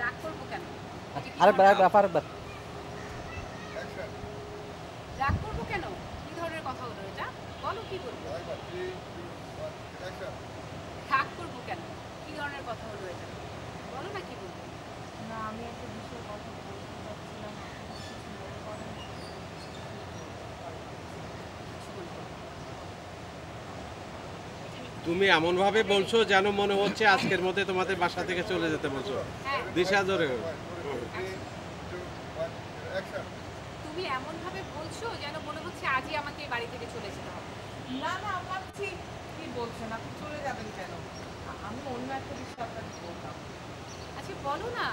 রাগ করবো কেন? আরেকবার আরেকবার আরেকবার রাগ করবো কেন? কি ধরনের কথা হলো এটা? বলো কি বলবো? রাগ করবো কেন? কি ধরনের কথা হলো এটা? বলো না কি বলবো? না, আমি একটা বিষয়ে কথা বলতে চাচ্ছিলাম, আপনি কিছু মনে করেন না? কিছু বলবো না। তুমি এমন ভাবে বলছো যেন মনে হচ্ছে আজকের মধ্যে তোমাদের বাসা থেকে চলে যেতে বলছো। হ্যাঁ, দিশা ধরে তুমি এমন ভাবে বলছো যেন মনে হচ্ছে আজই আমাকে এই বাড়ি থেকে চলে যেতে হবে। না না, ভাবছি কি বলছেন, আপনি চলে যাবেন কেন? আমি অন্য একটা বিষয় আপনাকে বললাম। আচ্ছা বলো না,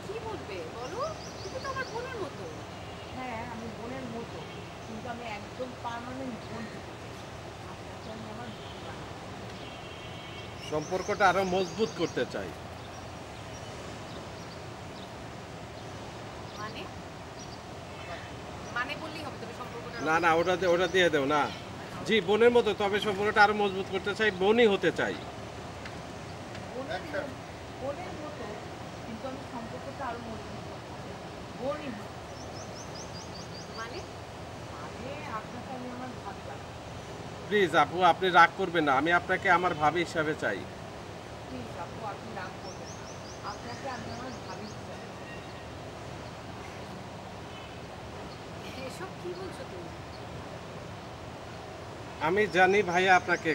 কি বলবে বলো? তুমি তো আমার বোনের মতো। হ্যাঁ, আমি বোনের মতো, কিন্তু আমি একদম পার্মানেন্ট বোন হতে চাই। আপনাকে আমি আমার ভাই বানাবো। সম্পর্কটা আরো মজবুত করতে চাই। মানে মানে বললেই হবে, তবে সম্পর্কটা না না, ওটা দিয়ে দেও না। জি, বোনের মতো, তবে সম্পর্কটা আরো মজবুত করতে চাই, বোনই হতে চাই। বোনের মতো, কিন্তু আমি সম্পর্কটা আরো মজবুত করতে চাই। বোনই হতে চাই। মানে মানে আপনাকে আমি আমার ভাবি বানাবো। প্লিজ আপু, আপনি রাগ করবেন না, আমি আপনাকে আমার ভাবি হিসাবে চাই। প্লিজ আপু, আপনি রাগ করবেন না, আপনাকে আমি আমার ভাবি হিসাবে চাই। এসব কি বলছো তুমি? আমি জানি ভাইয়া আপনাকে